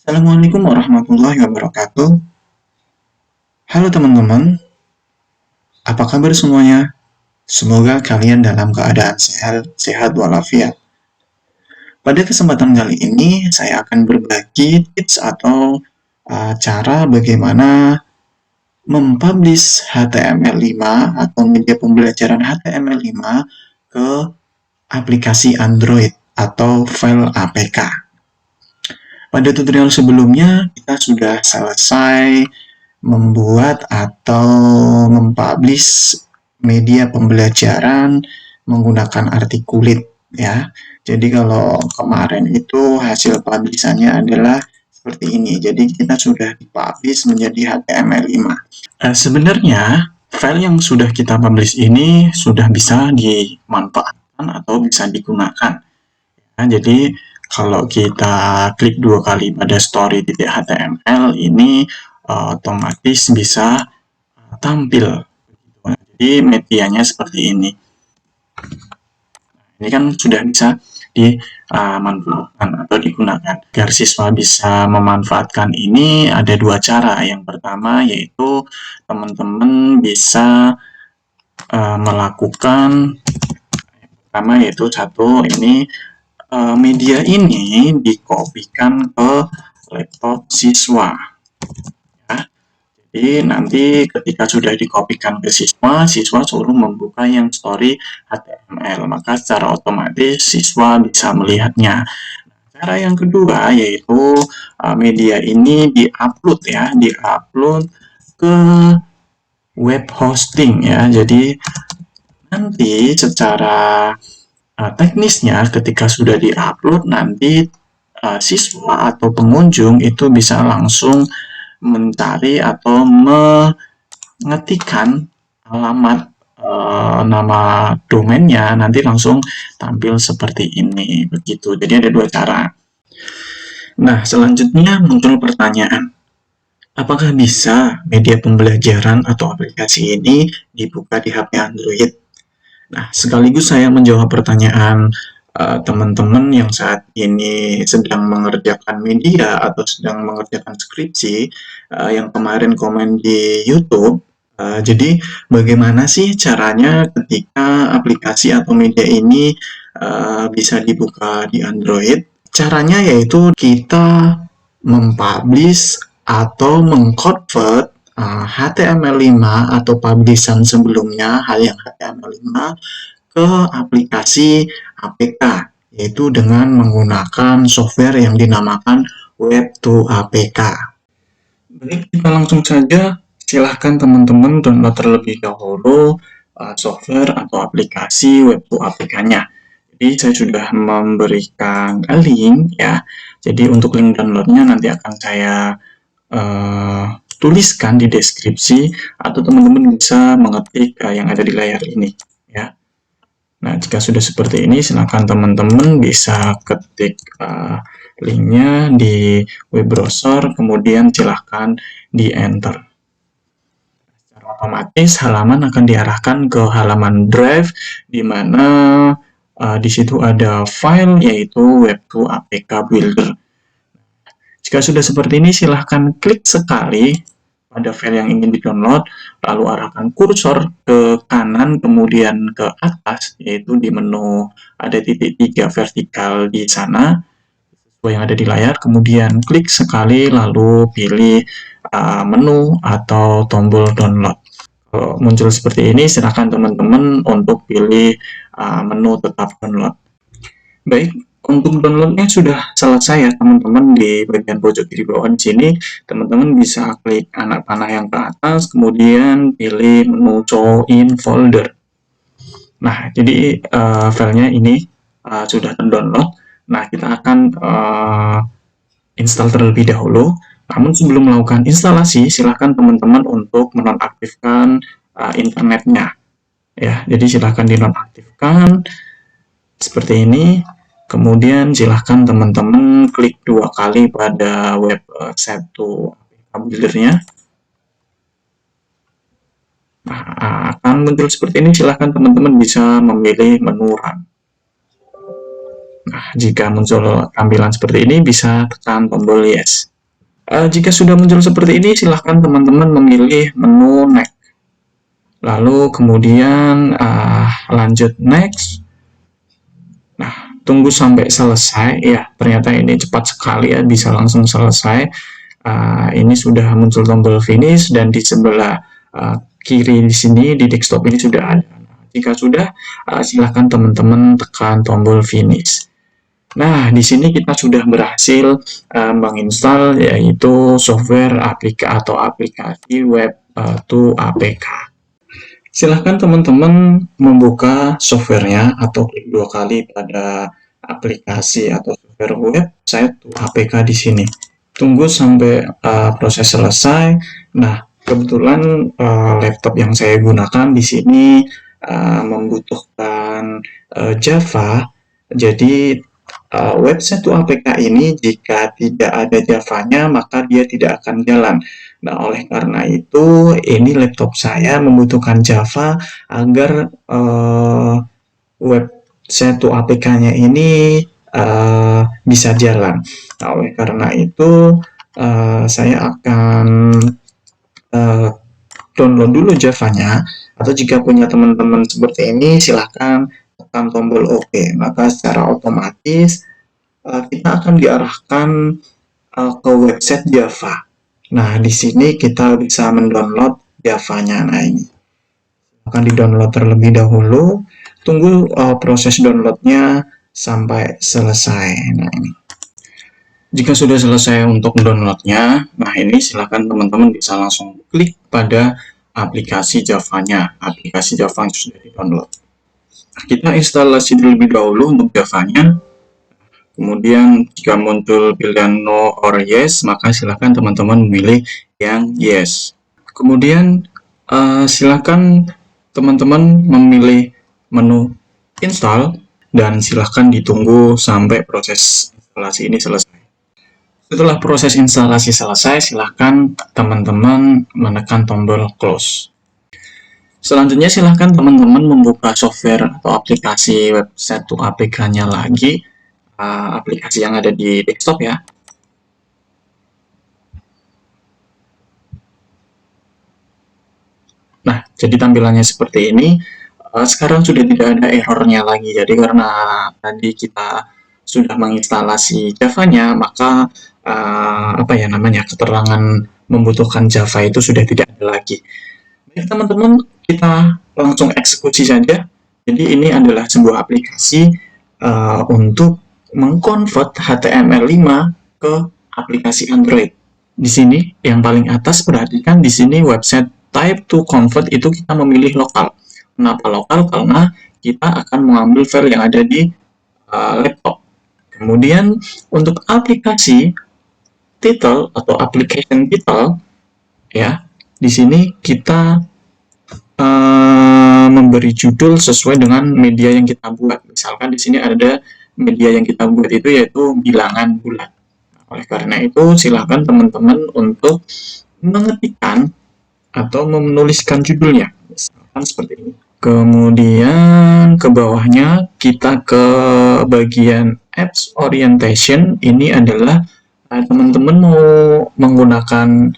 Assalamualaikum warahmatullahi wabarakatuh. Halo teman-teman, apa kabar semuanya? Semoga kalian dalam keadaan sehat walafiat. Pada kesempatan kali ini, saya akan berbagi tips atau cara bagaimana mempublish HTML5 atau media pembelajaran HTML5 ke aplikasi Android atau file APK. Pada tutorial sebelumnya, kita sudah selesai membuat atau mempublish media pembelajaran menggunakan Articulate ya. Jadi kalau kemarin itu hasil publishannya adalah seperti ini. Jadi kita sudah dipublish menjadi HTML5. Sebenarnya file yang sudah kita publish ini sudah bisa dimanfaatkan atau bisa digunakan. Nah, jadi kalau kita klik dua kali pada story.html ini otomatis bisa tampil. Jadi medianya seperti ini. Ini kan sudah bisa dimanfaatkan atau digunakan. Agar siswa bisa memanfaatkan ini ada dua cara. Yang pertama yaitu teman-teman bisa melakukan pertama yaitu satu ini media ini dikopikan ke laptop siswa. Ya. Jadi nanti ketika sudah dikopikan ke siswa, siswa suruh membuka yang story HTML, maka secara otomatis siswa bisa melihatnya. Cara yang kedua yaitu media ini diupload ya, diupload ke web hosting ya. Jadi nanti secara teknisnya ketika sudah diupload nanti siswa atau pengunjung itu bisa langsung mencari atau mengetikkan alamat nama domainnya, nanti langsung tampil seperti ini begitu. Jadi ada dua cara. Nah, selanjutnya muncul pertanyaan, apakah bisa media pembelajaran atau aplikasi ini dibuka di HP Android? Nah, sekaligus saya menjawab pertanyaan teman-teman yang saat ini sedang mengerjakan media atau sedang mengerjakan skripsi yang kemarin komen di YouTube. Jadi, bagaimana sih caranya ketika aplikasi atau media ini bisa dibuka di Android? Caranya yaitu kita mempublish atau mengconvert HTML5 atau publishan sebelumnya, hal yang HTML5 ke aplikasi APK, yaitu dengan menggunakan software yang dinamakan Web2APK. Baik, kita langsung saja. Silahkan teman-teman download terlebih dahulu software atau aplikasi Web2APK-nya. Jadi saya sudah memberikan link ya. Jadi untuk link downloadnya nanti akan saya tuliskan di deskripsi atau teman-teman bisa mengetik yang ada di layar ini ya. Nah, jika sudah seperti ini silakan teman-teman bisa ketik linknya di web browser, kemudian silahkan di enter. Secara otomatis halaman akan diarahkan ke halaman drive di mana di situ ada file yaitu Web2APK Builder. Jika sudah seperti ini, silahkan klik sekali pada file yang ingin di-download, lalu arahkan kursor ke kanan kemudian ke atas, yaitu di menu ada titik 3 vertikal di sana, sesuai yang ada di layar, kemudian klik sekali lalu pilih menu atau tombol download. Kalau muncul seperti ini, silahkan teman-teman untuk pilih menu tetap download. Baik, untuk downloadnya sudah selesai ya teman-teman. Di bagian pojok kiri bawah di sini teman-teman bisa klik anak panah yang ke atas, kemudian pilih menu show in folder. Nah, jadi filenya ini sudah terdownload. Nah, kita akan install terlebih dahulu. Namun sebelum melakukan instalasi, silahkan teman-teman untuk menonaktifkan internetnya. Ya, jadi silahkan dinonaktifkan seperti ini. Kemudian silahkan teman-teman klik dua kali pada website buildernya. Nah, akan muncul seperti ini. Silahkan teman-teman bisa memilih menu run. Nah, jika muncul tampilan seperti ini, bisa tekan tombol yes. Jika sudah muncul seperti ini, silahkan teman-teman memilih menu next. Lalu kemudian lanjut next. Nah, tunggu sampai selesai. Ya, ternyata ini cepat sekali ya, bisa langsung selesai. Ini sudah muncul tombol finish dan di sebelah kiri di sini di desktop ini sudah ada. Jika sudah, silahkan teman-teman tekan tombol finish. Nah, di sini kita sudah berhasil menginstal yaitu software aplikasi web to APK. Silahkan teman-teman membuka softwarenya atau klik 2 kali pada aplikasi atau software website to APK di sini. Tunggu sampai proses selesai. Nah, kebetulan laptop yang saya gunakan di sini membutuhkan Java, jadi website to APK ini jika tidak ada Java-nya maka dia tidak akan jalan. Nah, oleh karena itu ini laptop saya membutuhkan Java agar website to APK-nya ini bisa jalan. Nah, oleh karena itu saya akan download dulu Java-nya, atau jika punya teman-teman seperti ini silahkan tekan tombol OK, maka secara otomatis kita akan diarahkan ke website Java. Nah, di sini kita bisa mendownload Java-nya. Nah, ini akan di-download terlebih dahulu. Tunggu proses download-nya sampai selesai. Nah, ini. Jika sudah selesai untuk download-nya, nah ini silakan teman-teman bisa langsung klik pada aplikasi Java-nya. Aplikasi Java yang sudah di-download. Kita instalasi terlebih dahulu untuk Java-nya. Kemudian jika muncul pilihan no or yes, maka silakan teman-teman memilih yang yes. Kemudian silakan teman-teman memilih menu install dan silakan ditunggu sampai proses instalasi ini selesai. Setelah proses instalasi selesai, silakan teman-teman menekan tombol close. Selanjutnya silakan teman-teman membuka software atau aplikasi website to APK-nya lagi, aplikasi yang ada di desktop ya. Nah, jadi tampilannya seperti ini. Sekarang sudah tidak ada errornya lagi, jadi karena tadi kita sudah menginstalasi Java-nya, maka keterangan membutuhkan Java itu sudah tidak ada lagi. Baik teman-teman, kita langsung eksekusi saja. Jadi ini adalah sebuah aplikasi untuk mengkonvert HTML5 ke aplikasi Android. Di sini yang paling atas perhatikan di sini website type to convert itu kita memilih lokal. Kenapa lokal? Karena kita akan mengambil file yang ada di laptop. Kemudian untuk aplikasi title atau application title ya, di sini kita memberi judul sesuai dengan media yang kita buat. Misalkan di sini ada media yang kita buat itu yaitu bilangan bulat. Oleh karena itu silakan teman-teman untuk mengetikkan atau menuliskan judulnya. Misalkan seperti ini. Kemudian ke bawahnya kita ke bagian apps orientation. Ini adalah teman-teman mau menggunakan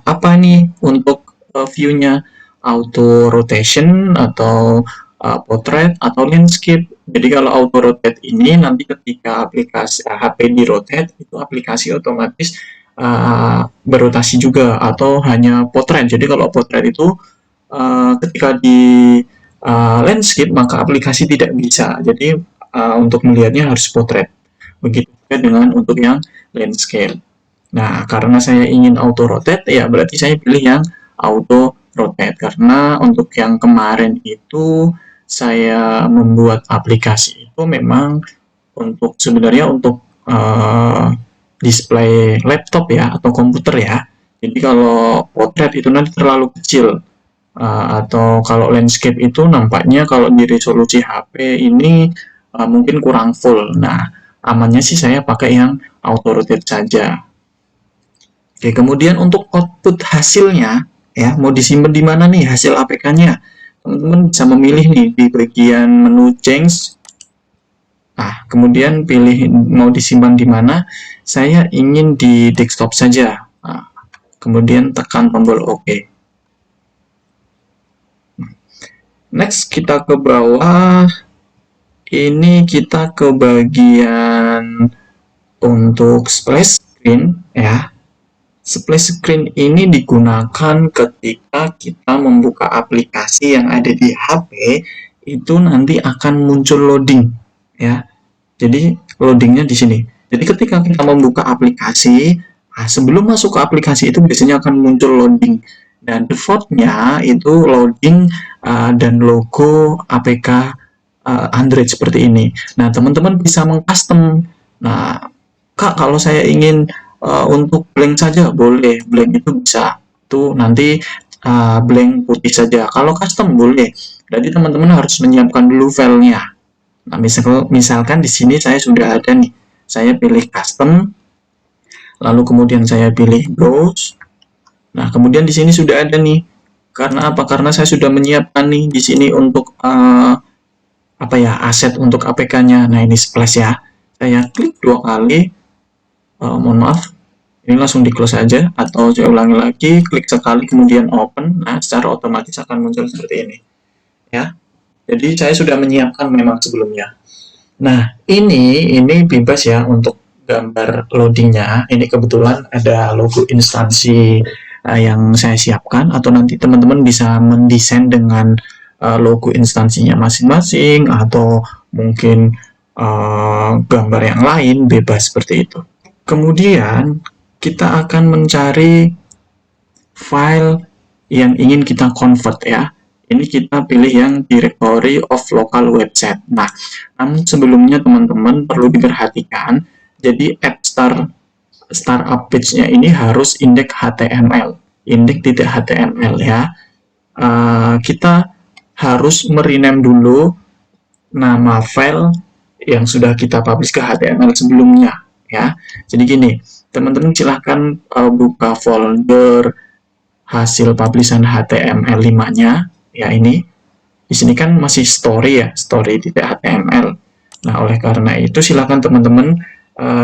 apa nih untuk view-nya, auto rotation atau portrait atau landscape. Jadi kalau auto rotate ini nanti ketika aplikasi HP di rotate itu aplikasi otomatis berotasi juga, atau hanya portrait. Jadi kalau portrait itu ketika di landscape maka aplikasi tidak bisa. Jadi untuk melihatnya harus portrait. Begitu juga dengan untuk yang landscape. Nah, karena saya ingin auto rotate, ya berarti saya pilih yang auto rotate. Karena untuk yang kemarin itu saya membuat aplikasi itu memang untuk sebenarnya untuk display laptop ya atau komputer ya. Jadi kalau portrait itu nanti terlalu kecil, atau kalau landscape itu nampaknya kalau di resolusi HP ini mungkin kurang full. Nah, amannya sih saya pakai yang auto rotate saja. Oke, kemudian untuk output hasilnya ya, mau disimpan di mana nih hasil APK-nya? Teman-teman bisa memilih nih di bagian menu change. Nah, kemudian pilih mau disimpan di mana. Saya ingin di desktop saja. Nah, kemudian tekan tombol OK. Next, kita ke bawah. Ini kita ke bagian untuk splash screen ya. Splash screen ini digunakan ketika kita membuka aplikasi yang ada di HP, itu nanti akan muncul loading ya. Jadi loadingnya di sini. Jadi ketika kita membuka aplikasi, sebelum masuk ke aplikasi itu biasanya akan muncul loading. Dan defaultnya itu loading dan logo APK Android seperti ini. Nah, teman-teman bisa mengcustom. Nah, Kak, kalau saya ingin untuk blank saja boleh, blank itu bisa. Tuh nanti blank putih saja. Kalau custom boleh. Jadi teman-teman harus menyiapkan dulu filenya. Nah, misalkan di sini saya sudah ada nih. Saya pilih custom, lalu kemudian saya pilih browse. Nah, kemudian di sini sudah ada nih. Karena apa? Karena saya sudah menyiapkan nih di sini untuk apa ya, aset untuk APK-nya. Nah, ini splash ya. Saya klik 2 kali. Mohon maaf, ini langsung di close saja, atau saya ulangi lagi, klik sekali kemudian open. Nah, secara otomatis akan muncul seperti ini ya. Jadi saya sudah menyiapkan memang sebelumnya. Nah, ini bebas ya untuk gambar loadingnya. Ini kebetulan ada logo instansi yang saya siapkan, atau nanti teman-teman bisa mendesain dengan logo instansinya masing-masing, atau mungkin gambar yang lain, bebas seperti itu. Kemudian kita akan mencari file yang ingin kita convert ya. Ini kita pilih yang directory of local website. Nah, namun sebelumnya teman-teman perlu diperhatikan, jadi app startup page-nya ini harus index HTML, index.html ya. Kita harus merename dulu nama file yang sudah kita publish ke HTML sebelumnya ya. Jadi gini, teman-teman silahkan buka folder hasil publishan HTML 5-nya ya. Ini di sini kan masih story ya, story.html. Nah, oleh karena itu silakan teman-teman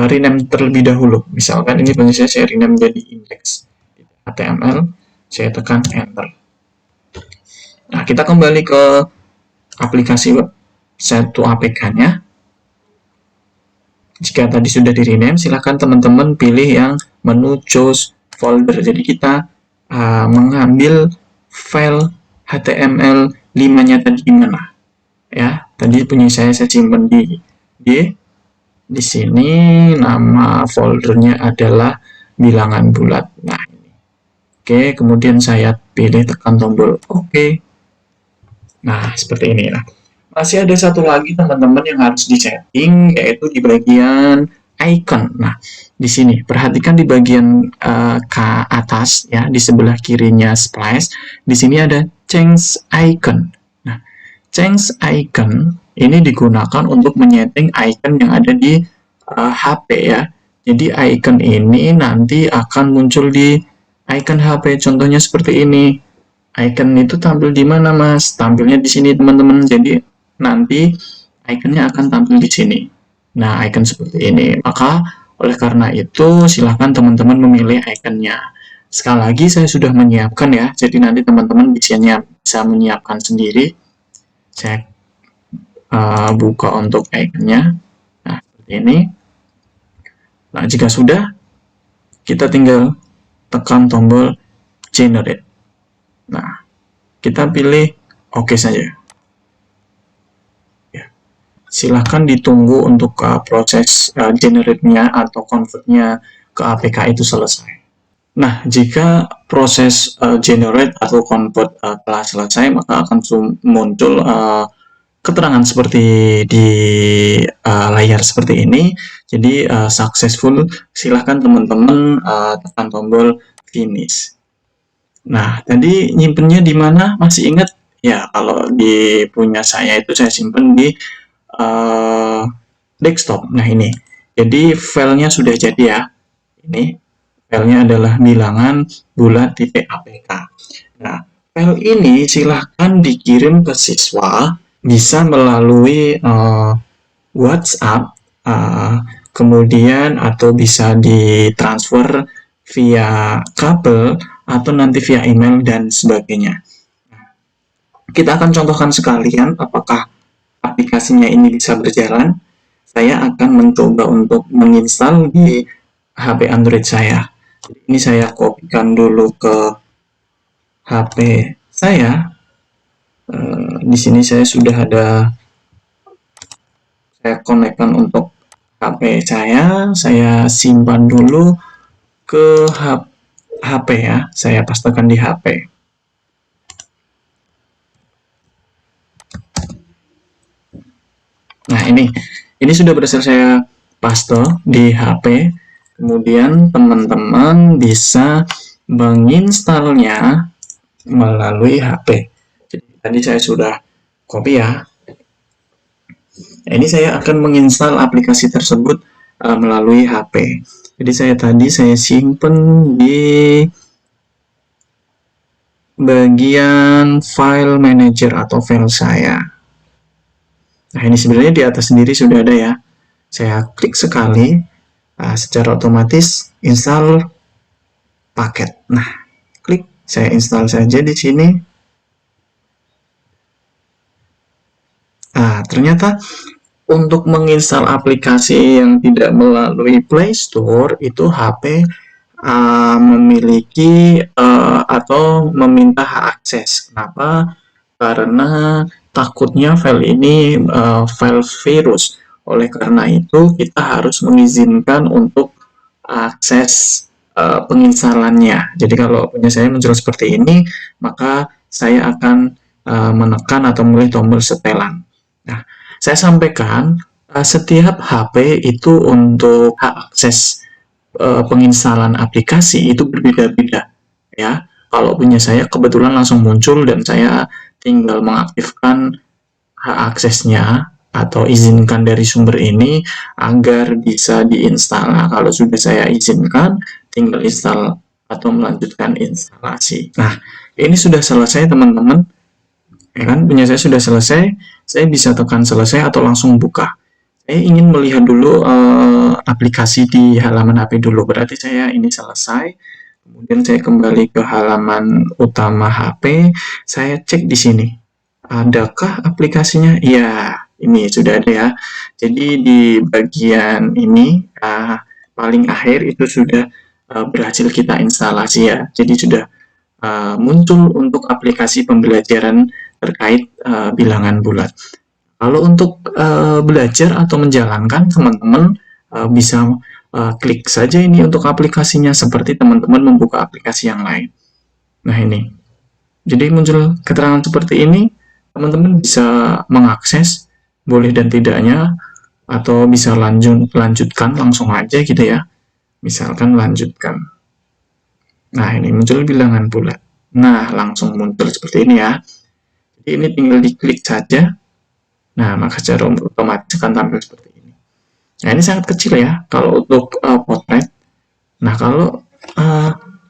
rename terlebih dahulu. Misalkan ini punya saya rename jadi index.html, saya tekan enter. Nah, kita kembali ke aplikasi website to APK-nya. Jika tadi sudah di rename, silakan teman-teman pilih yang menu choose folder. Jadi kita mengambil file HTML 5-nya tadi di mana ya. Tadi punya saya simpan di sini, nama foldernya adalah bilangan bulat. Nah, ini. Oke, kemudian saya pilih tekan tombol OK. Nah, seperti ini ya. Masih ada satu lagi teman-teman yang harus disetting, yaitu di bagian icon. Nah, di sini perhatikan di bagian ke atas ya, di sebelah kirinya splash. Di sini ada change icon. Nah, change icon ini digunakan untuk menyeting icon yang ada di HP ya. Jadi icon ini nanti akan muncul di icon HP. Contohnya seperti ini. Icon itu tampil di mana, Mas? Tampilnya di sini, teman-teman. Jadi nanti ikonnya akan tampil di sini. Nah, icon seperti ini. Maka oleh karena itu silahkan teman-teman memilih ikonnya. Sekali lagi saya sudah menyiapkan ya. Jadi nanti teman-teman bisa menyiapkan sendiri. Saya buka untuk ikonnya. Nah, seperti ini. Nah, jika sudah, kita tinggal tekan tombol generate. Nah, kita pilih OK saja. Ya. Silahkan ditunggu untuk proses generate-nya atau convert-nya ke APK itu selesai. Nah, jika proses generate atau convert telah selesai, maka akan muncul keterangan seperti di layar seperti ini. Jadi successful. Silahkan teman-teman tekan tombol finish. Nah, tadi nyimpennya di mana? Masih ingat? Ya, kalau di punya saya itu saya simpen di desktop. Nah, ini. Jadi filenya sudah jadi ya. Ini filenya adalah bilangan bulat.apk. Nah, file ini silahkan dikirim ke siswa, bisa melalui WhatsApp, kemudian atau bisa ditransfer via kabel atau nanti via email dan sebagainya. Kita akan contohkan sekalian apakah aplikasinya ini bisa berjalan. Saya akan mencoba untuk menginstal di HP Android saya. Ini saya kopikan dulu ke HP saya. Di sini saya sudah ada, saya konekkan untuk HP saya simpan dulu ke HP ya, saya pastekan di HP. Nah, ini sudah berhasil saya paste di HP. Kemudian teman-teman bisa menginstalnya melalui HP. Jadi tadi saya sudah copy ya. Nah, ini saya akan menginstal aplikasi tersebut melalui HP. Jadi saya simpan di bagian file manager atau file saya. Nah, ini sebenarnya di atas sendiri sudah ada ya. Saya klik sekali, secara otomatis install paket. Nah, klik, saya install saja di sini. Nah, ternyata untuk menginstal aplikasi yang tidak melalui Play Store itu HP memiliki atau meminta hak akses. Kenapa? Karena takutnya file ini file virus. Oleh karena itu kita harus mengizinkan untuk akses penginstalannya. Jadi kalau punya saya muncul seperti ini, maka saya akan menekan atau memilih tombol setelan. Nah, saya sampaikan setiap HP itu untuk hak akses penginstalan aplikasi itu berbeda-beda ya. Kalau punya saya kebetulan langsung muncul dan saya tinggal mengaktifkan hak aksesnya atau izinkan dari sumber ini agar bisa diinstal. Nah, kalau sudah saya izinkan, tinggal install atau melanjutkan instalasi. Nah, ini sudah selesai teman-teman. Ya kan, punya saya sudah selesai. Saya bisa tekan selesai atau langsung buka. Saya ingin melihat dulu aplikasi di halaman HP dulu. Berarti saya ini selesai. Kemudian saya kembali ke halaman utama HP. Saya cek di sini. Adakah aplikasinya? Ya, ini sudah ada ya. Jadi di bagian ini paling akhir itu sudah berhasil kita instalasi ya. Jadi sudah muncul untuk aplikasi pembelajaran terkait bilangan bulat. Kalau untuk belajar atau menjalankan, teman-teman bisa klik saja ini untuk aplikasinya seperti teman-teman membuka aplikasi yang lain. Nah, ini. Jadi muncul keterangan seperti ini, teman-teman bisa mengakses boleh dan tidaknya, atau bisa lanjutkan langsung aja gitu ya. Misalkan lanjutkan. Nah, ini muncul bilangan bulat. Nah, langsung muncul seperti ini ya. Jadi ini tinggal diklik saja. Nah, maka secara otomatis akan tampil seperti ini. Nah, ini sangat kecil ya kalau untuk potret. Nah, kalau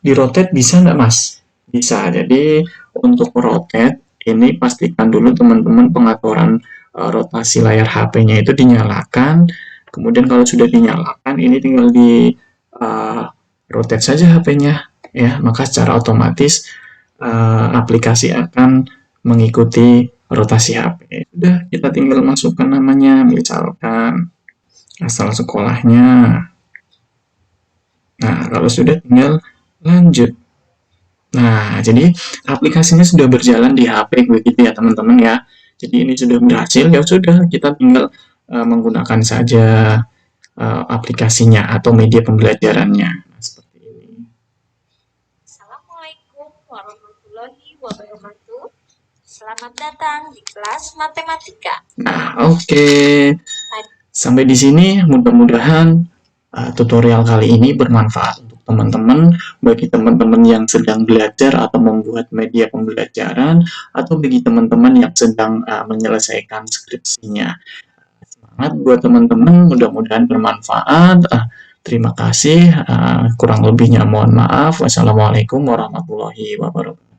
di rotate bisa nggak, Mas? Bisa. Jadi untuk rotate ini pastikan dulu teman-teman pengaturan rotasi layar HP-nya itu dinyalakan. Kemudian kalau sudah dinyalakan, ini tinggal di rotate saja HP-nya ya, maka secara otomatis aplikasi akan mengikuti rotasi HP. Sudah, kita tinggal masukkan namanya, misalkan asal sekolahnya. Nah, kalau sudah tinggal lanjut. Nah, jadi aplikasinya sudah berjalan di HP begitu ya teman-teman ya. Jadi ini sudah berhasil, ya sudah kita tinggal menggunakan saja aplikasinya atau media pembelajarannya. Nah, seperti ini. Assalamualaikum warahmatullahi wabarakatuh. Selamat datang di kelas matematika. Nah, oke. Sampai di sini mudah-mudahan tutorial kali ini bermanfaat untuk teman-teman, bagi teman-teman yang sedang belajar atau membuat media pembelajaran, atau bagi teman-teman yang sedang menyelesaikan skripsinya. Semangat buat teman-teman, mudah-mudahan bermanfaat. Terima kasih, kurang lebihnya mohon maaf. Wassalamualaikum warahmatullahi wabarakatuh.